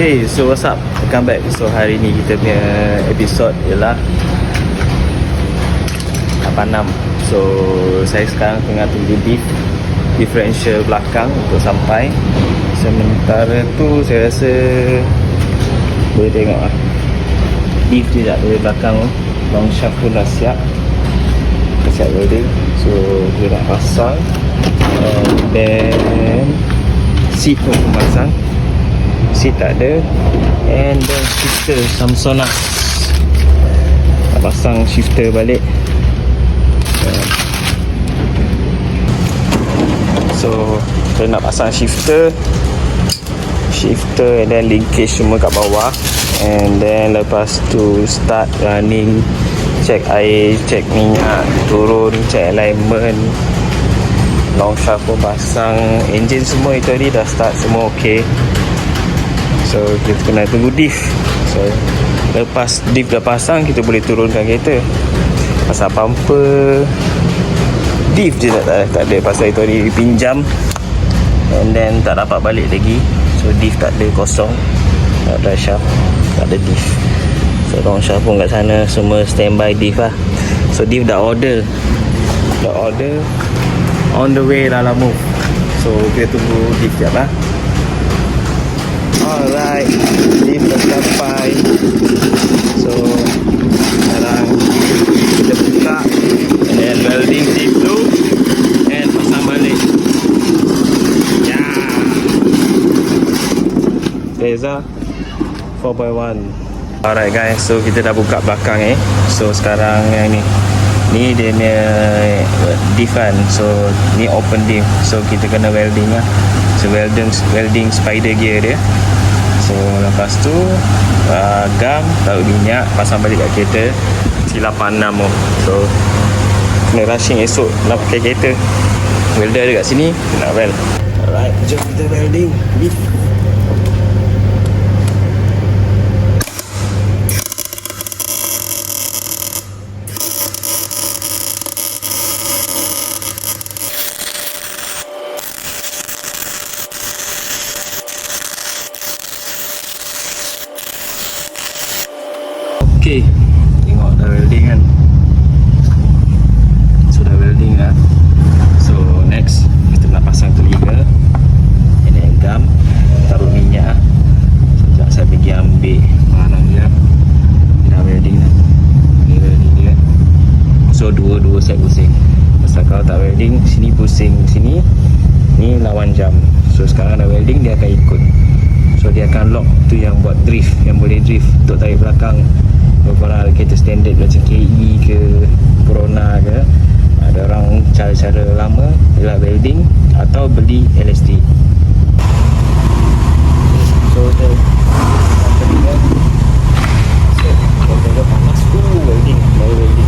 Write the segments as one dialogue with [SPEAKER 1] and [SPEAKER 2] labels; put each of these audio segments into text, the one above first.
[SPEAKER 1] Okay, so what's up? Welcome back. So hari ni kita punya episod ialah 86. So saya sekarang tengah tunggu differential belakang untuk sampai. Sementara tu saya rasa boleh tengok lah diff je tak dari belakang tu. Long shaft pun dah siap, siap welding. So dia nak pasang, and then seat pun pasang. Seat tak ada, and then shifter Samsonite nak pasang shifter balik. So saya nak pasang shifter and then linkage semua kat bawah, and then lepas tu start running, check air, check minyak turun, check alignment. Long shaft pun pasang, engine semua itu tadi dah start, semua ok. So kita kena tunggu diff. So lepas diff dah pasang, kita boleh turunkan kereta. Pasang bumper, diff je tak ada. Pasal itu hari pinjam, and then tak dapat balik lagi. So diff tak ada, kosong. Tak ada shaft, tak ada diff. So long shaft pun kat sana, semua standby diff lah. So diff dah order, on the way dalam move. So kita tunggu diff sekejap lah. Alright, diff dah sampai. So sekarang kita buka, and then welding diff tu, and pasang balik. Ya, Reza 4x1. Alright guys, so kita dah buka belakang So sekarang yang ni dia punya diff kan. So ni open diff, so kita kena welding lah. So welding spider gear dia. So lepas tu gam, taruh minyak, pasang balik kat kereta. C86 tu. So kena rushing esok nak pakai kereta. Welder ada kat sini, nak weld. Alright, jom kita welding diff. Okay, tengok dah welding kan. So dah welding lah. So next kita nak pasang telinga, and then gam, taruh minyak. So sekejap saya pergi ambil barang dia. Dah welding lah. Ni welding dia. So dua set pusing. Pasal kalau tak welding, sini pusing sini, ni lawan jam. So sekarang dah welding, dia akan ikut. So dia akan lock tu yang buat drift, yang boleh drift untuk tarik belakang. Kalau kereta standard macam KE ke Corona ke, ada orang cara-cara lama ialah welding atau beli LSD. So dia kalau panas tu welding, baru welding.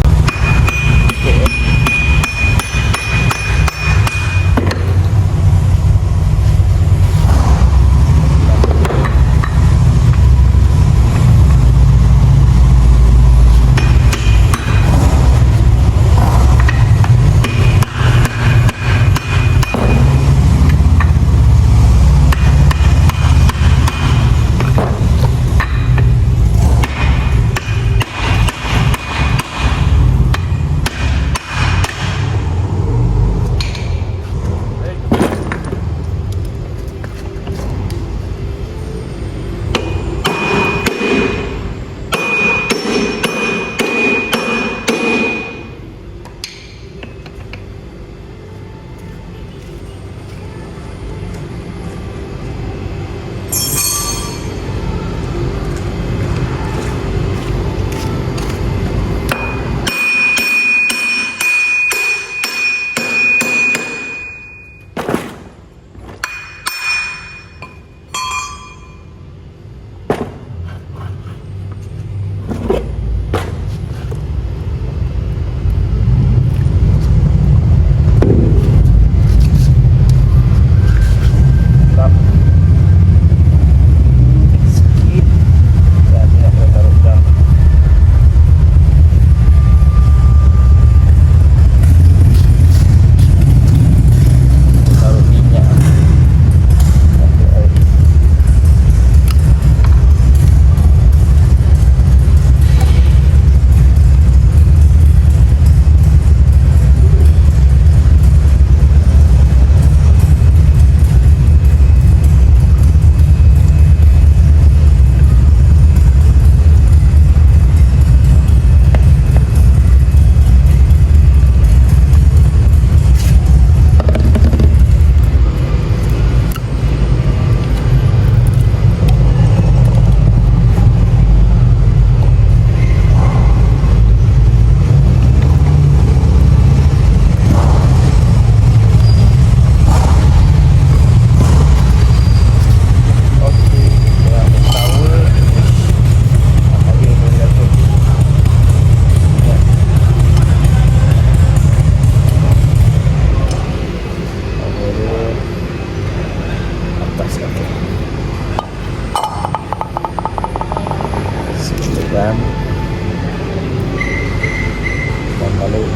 [SPEAKER 1] Jam. Dan balik.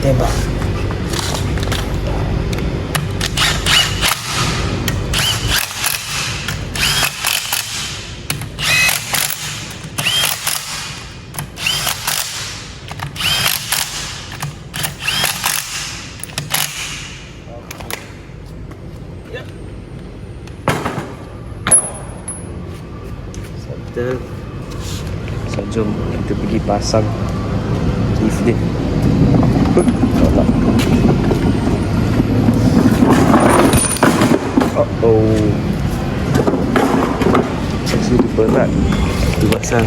[SPEAKER 1] Tembak. Settle. So jom kita pergi pasang lift dia. Oh, jadi berat. Itu pasal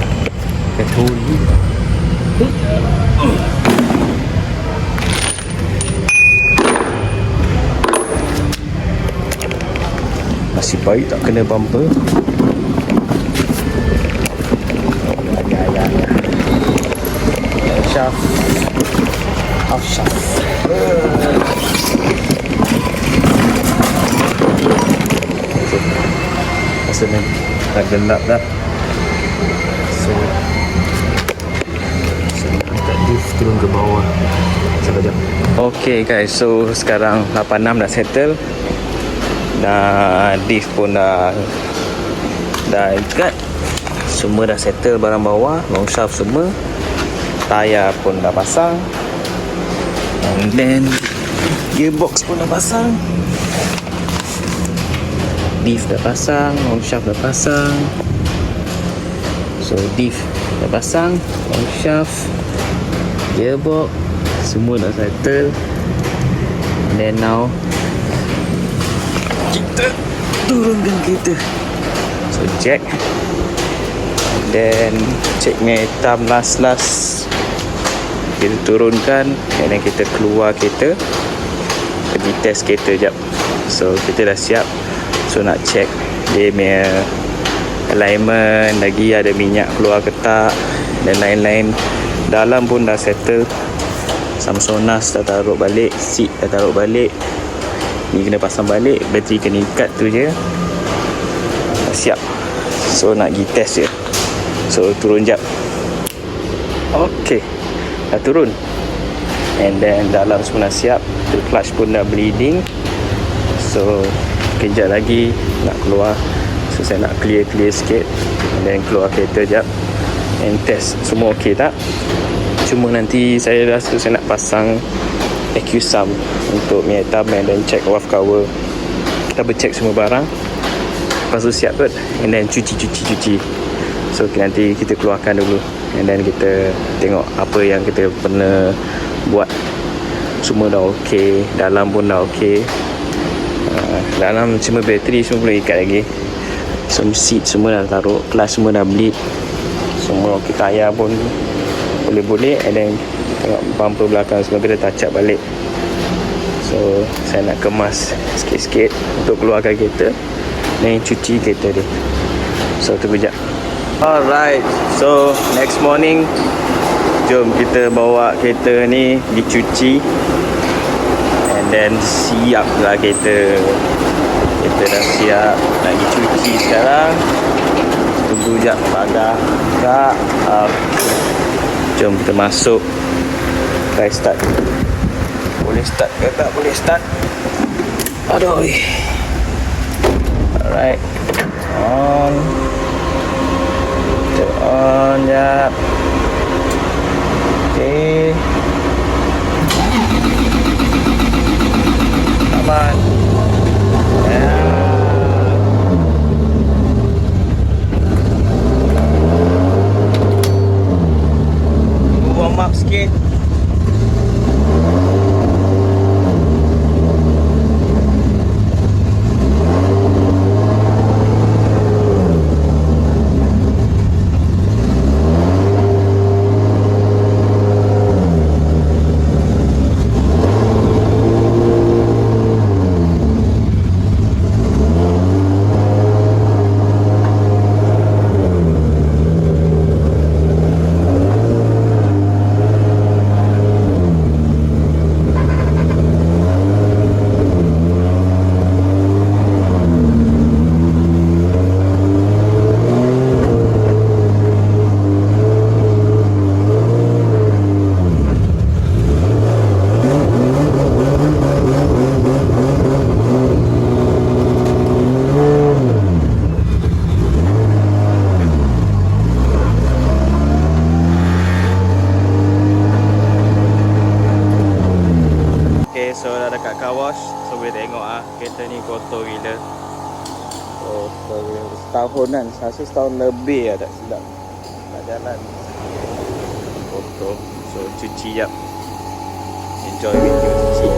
[SPEAKER 1] petrol ni. Masih baik tak kena bumper. Shaft. Half shaft. Rasa ni dah gelap dah. So angkat lift turun ke bawah. Sekejap. Okay guys, so sekarang 86 dah settle. Dah diff pun dah ikat. Semua dah settle barang bawah, long shaft semua. Tayar pun dah pasang. And then gearbox pun dah pasang. Diff dah pasang, long shaft dah pasang. So diff dah pasang, long shaft, gearbox semua dah settle. And then now kita turunkan kereta. So jack, and then check ni hitam last kita turunkan, and then kita keluar kereta, pergi test kereta jap. So kita dah siap. So nak check dia punya alignment, lagi ada minyak keluar ke tak, dan lain-lain. Dalam pun dah settle. Samsonas dah taruh balik, seat dah taruh balik, ni kena pasang balik, bateri kena ikat tu je. Dah siap. So nak pergi test je. So turun jap. Okay, dah turun. And then dalam semua dah siap. The clutch pun dah bleeding. So kejap lagi nak keluar. So saya nak clear sikit, and then keluar kereta jap and test semua okey tak. Cuma nanti saya rasa saya nak pasang EcuSum untuk minyak hitam, and then check valve cover, double check semua barang. Lepas tu siap kot, and then cuci. So nanti kita keluarkan dulu, and then kita tengok apa yang kita pernah buat. Semua dah okey, dalam pun dah okey. Dalam cuma bateri semua boleh ikat lagi. So seat semua dah taruh, clutch semua dah bleed, semua okey, tayar pun boleh. And then tengok bumper belakang semua kita touch up balik. So saya nak kemas sikit-sikit untuk keluarkan kereta, dan cuci kereta dia. So tunggu jap. Alright, so next morning jom kita bawa kereta ni dicuci, and then siap lah kereta. Kita dah siap nak dicuci sekarang. Tunggu jap pagar tak. Jom kita masuk. Try start. Boleh start ke tak boleh start? Aduh. Alright, on. Kita setahunan, rasa setahun lebih tak silap tak jalan kotor. So cuci jap, enjoy video cuci.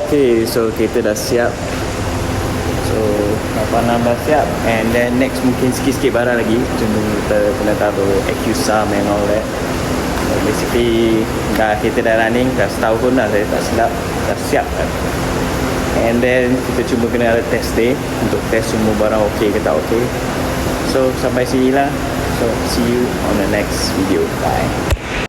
[SPEAKER 1] Okay, so kita dah siap. So Farnam dah siap. And then next mungkin sikit-sikit barang lagi. Cuma kita kena taruh AccuSum and all that. So basically kita dah running dah setahun dah, saya tak silap. Dah siap kan. And then kita cuma kena ada test day untuk test semua barang okay ke tak okay. So sampai sini lah. So see you on the next video. Bye.